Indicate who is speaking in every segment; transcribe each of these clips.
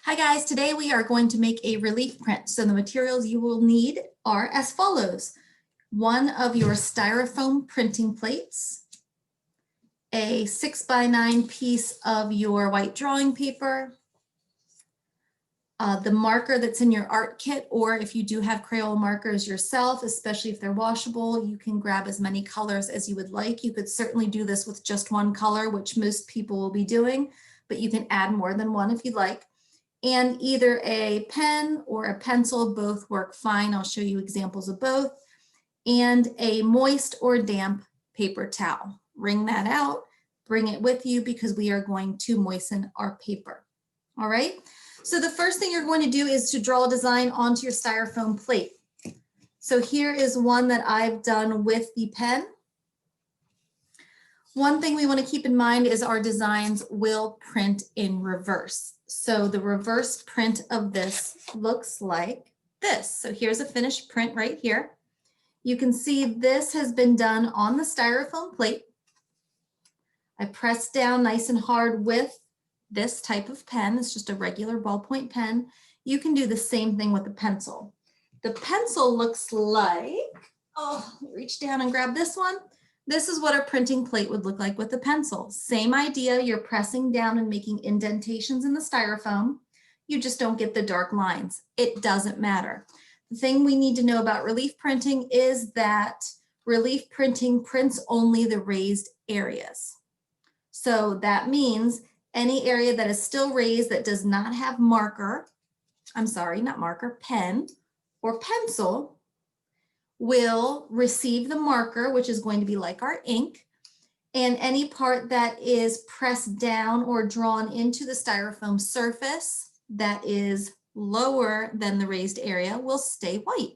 Speaker 1: Hi guys, today we are going to make a relief print. So the materials you will need are as follows. One of your styrofoam printing plates, a 6x9 piece of your white drawing paper, the marker that's in your art kit, or if you do have Crayola markers yourself, especially if they're washable, you can grab as many colors as you would like. You could certainly do this with just one color, which most people will be doing, but you can add more than one if you'd like. And either a pen or a pencil, both work fine. I'll show you examples of both. And a moist or damp paper towel. Wring that out, bring it with you because we are going to moisten our paper. All right, so the first thing you're going to do is to draw a design onto your styrofoam plate. So here is one that I've done with the pen. One thing we want to keep in mind is our designs will print in reverse. So the reverse print of this looks like this. So here's a finished print right here. You can see this has been done on the styrofoam plate. I pressed down nice and hard with this type of pen. It's just a regular ballpoint pen. You can do the same thing with the pencil. The pencil looks like, oh, reach down and grab this one. This is what a printing plate would look like with a pencil. Same idea, you're pressing down and making indentations in the styrofoam. You just don't get the dark lines. It doesn't matter. The thing we need to know about relief printing is that relief printing prints only the raised areas. So that means any area that is still raised that does not have marker, I'm sorry, not marker, pen or pencil, will receive the marker, which is going to be like our ink, and any part that is pressed down or drawn into the styrofoam surface that is lower than the raised area will stay white.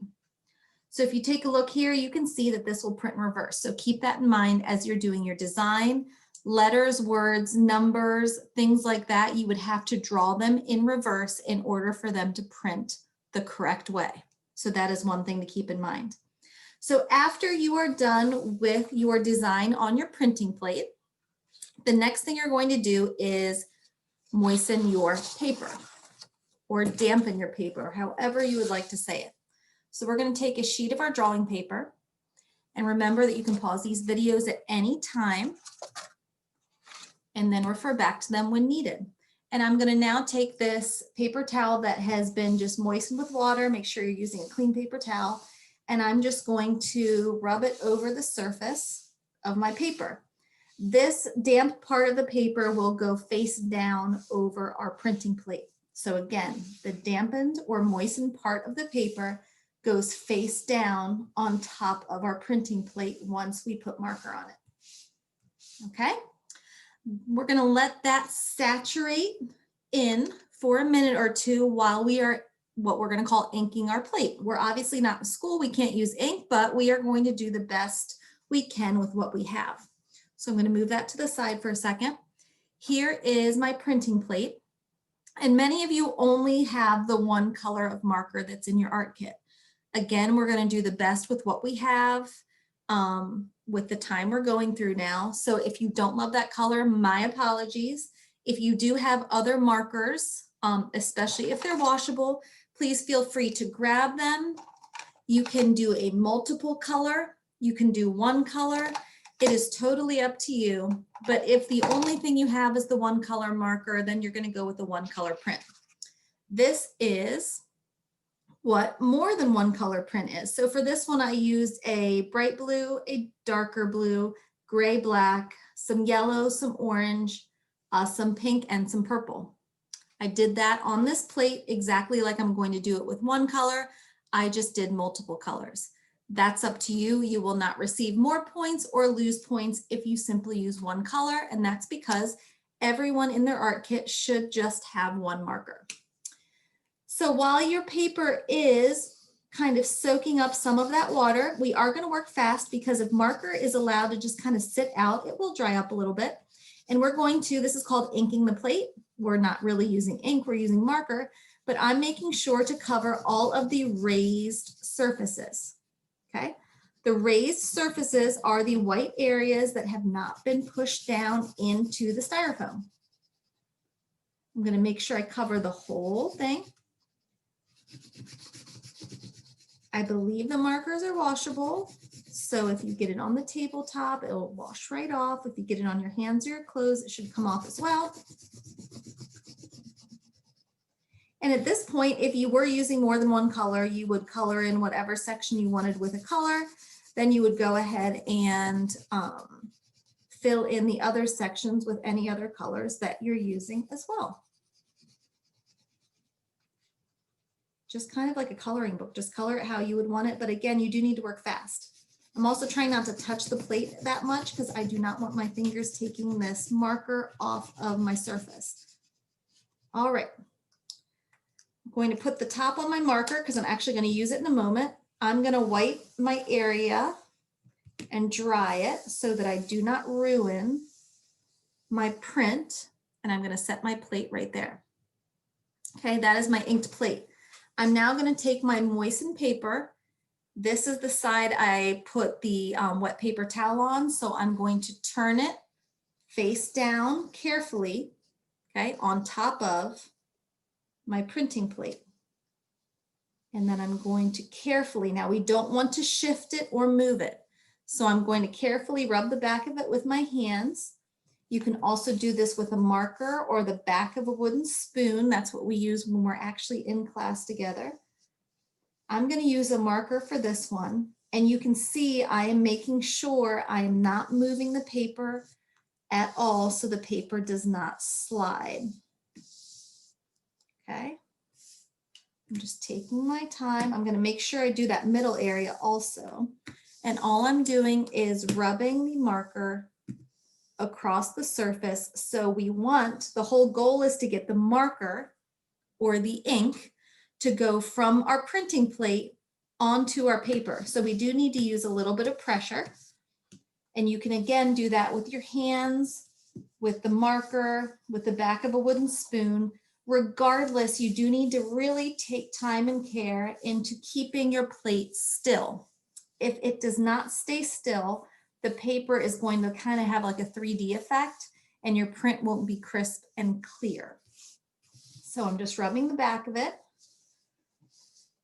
Speaker 1: So if you take a look here, you can see that this will print in reverse. So keep that in mind as you're doing your design. Letters, words, numbers, things like that, you would have to draw them in reverse in order for them to print the correct way. So that is one thing to keep in mind. So after you are done with your design on your printing plate, the next thing you're going to do is moisten your paper or dampen your paper, however you would like to say it. So we're going to take a sheet of our drawing paper, and remember that you can pause these videos at any time and then refer back to them when needed. And I'm going to now take this paper towel that has been just moistened with water. Make sure you're using a clean paper towel. And I'm just going to rub it over the surface of my paper. This damp part of the paper will go face down over our printing plate. So again, the dampened or moistened part of the paper goes face down on top of our printing plate once we put marker on it. Okay, we're going to let that saturate in for a minute or two while we are what we're going to call inking our plate. We're obviously not in school, we can't use ink, but we are going to do the best we can with what we have. So I'm going to move that to the side for a second. Here is my printing plate, and many of you only have the one color of marker that's in your art kit. Again, we're going to do the best with what we have with the time we're going through now. So if you don't love that color, my apologies. If you do have other markers, especially if they're washable, please feel free to grab them. You can do a multiple color. You can do one color. It is totally up to you. But if the only thing you have is the one color marker, then you're going to go with the one color print. This is what more than one color print is. So for this one, I used a bright blue, a darker blue, gray, black, some yellow, some orange, some pink, and some purple. I did that on this plate exactly like I'm going to do it with one color. I just did multiple colors. That's up to you. You will not receive more points or lose points if you simply use one color, and that's because everyone in their art kit should just have one marker. So while your paper is kind of soaking up some of that water, we are going to work fast because if marker is allowed to just kind of sit out, it will dry up a little bit. And we're going to, this is called inking the plate. We're not really using ink, we're using marker, but I'm making sure to cover all of the raised surfaces, okay? The raised surfaces are the white areas that have not been pushed down into the styrofoam. I'm going to make sure I cover the whole thing. I believe the markers are washable. So if you get it on the tabletop, it'll wash right off. If you get it on your hands or your clothes, it should come off as well. And at this point, if you were using more than one color, you would color in whatever section you wanted with a color. Then you would go ahead and fill in the other sections with any other colors that you're using as well. Just kind of like a coloring book, just color it how you would want it. But again, you do need to work fast. I'm also trying not to touch the plate that much because I do not want my fingers taking this marker off of my surface. All right. I'm going to put the top on my marker because I'm actually going to use it in a moment. I'm going to wipe my area and dry it so that I do not ruin my print. And I'm going to set my plate right there. Okay, that is my inked plate. I'm now going to take my moistened paper. This is the side I put the wet paper towel on. So I'm going to turn it face down carefully, okay, on top of my printing plate. And then I'm going to carefully, now we don't want to shift it or move it. So I'm going to carefully rub the back of it with my hands. You can also do this with a marker or the back of a wooden spoon. That's what we use when we're actually in class together. I'm going to use a marker for this one. And you can see I am making sure I am not moving the paper at all so the paper does not slide. Okay. I'm just taking my time. I'm going to make sure I do that middle area also. And all I'm doing is rubbing the marker across the surface. So we want, the whole goal is to get the marker or the ink to go from our printing plate onto our paper. So we do need to use a little bit of pressure. And you can again do that with your hands, with the marker, with the back of a wooden spoon. Regardless, you do need to really take time and care into keeping your plate still. If it does not stay still, the paper is going to kind of have like a 3D effect and your print won't be crisp and clear. So I'm just rubbing the back of it.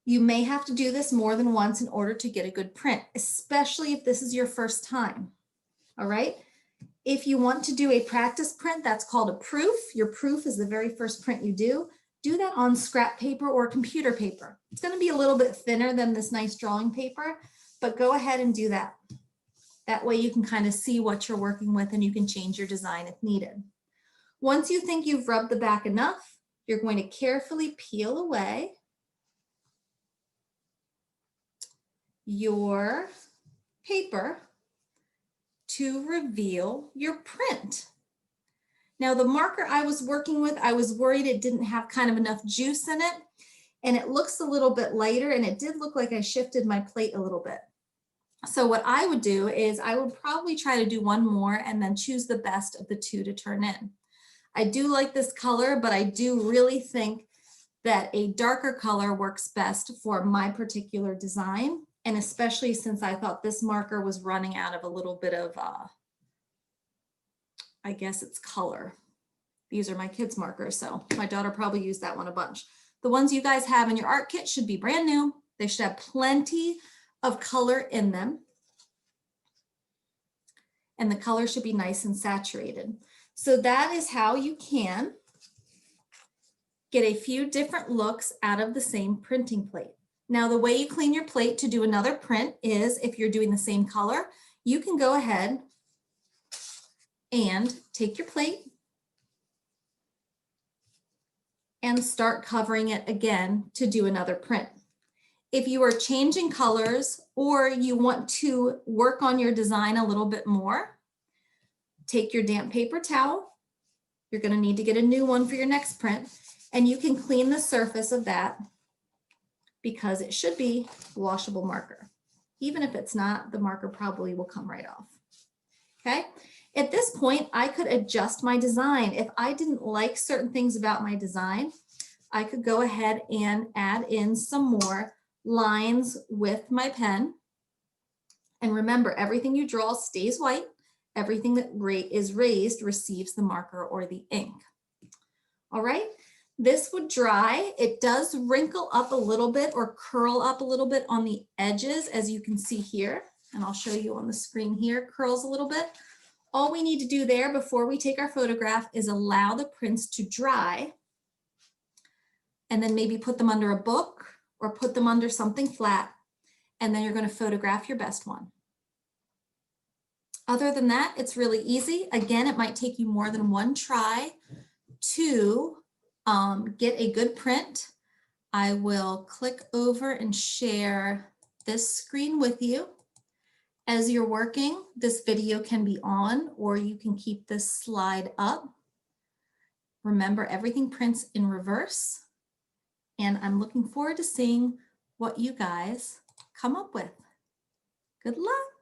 Speaker 1: You may have to do this more than once in order to get a good print, especially if this is your first time. All right. If you want to do a practice print, that's called a proof. Your proof is the very first print you do. Do that on scrap paper or computer paper. It's going to be a little bit thinner than this nice drawing paper, but go ahead and do that. That way you can kind of see what you're working with and you can change your design if needed. Once you think you've rubbed the back enough, you're going to carefully peel away your paper to reveal your print. Now the marker I was working with, I was worried it didn't have kind of enough juice in it, and it looks a little bit lighter, and it did look like I shifted my plate a little bit. So what I would do is I would probably try to do one more and then choose the best of the two to turn in. I do like this color, but I do really think that a darker color works best for my particular design. And especially since I thought this marker was running out of a little bit of, I guess it's color. These are my kids' markers, so my daughter probably used that one a bunch. The ones you guys have in your art kit should be brand new. They should have plenty of color in them. And the color should be nice and saturated. So that is how you can get a few different looks out of the same printing plate. Now, the way you clean your plate to do another print is if you're doing the same color, you can go ahead and take your plate and start covering it again to do another print. If you are changing colors or you want to work on your design a little bit more, take your damp paper towel. You're going to need to get a new one for your next print, and you can clean the surface of that because it should be washable marker. Even if it's not, the marker probably will come right off. Okay. At this point, I could adjust my design. If I didn't like certain things about my design, I could go ahead and add in some more lines with my pen. And remember, everything you draw stays white. Everything that is raised receives the marker or the ink. All right, this would dry. It does wrinkle up a little bit or curl up a little bit on the edges, as you can see here. And I'll show you on the screen here, curls a little bit. All we need to do there before we take our photograph is allow the prints to dry and then maybe put them under a book or put them under something flat. And then you're going to photograph your best one. Other than that, it's really easy. Again, it might take you more than one try to get a good print. I will click over and share this screen with you. As you're working, this video can be on, or you can keep this slide up. Remember, everything prints in reverse, and I'm looking forward to seeing what you guys come up with. Good luck.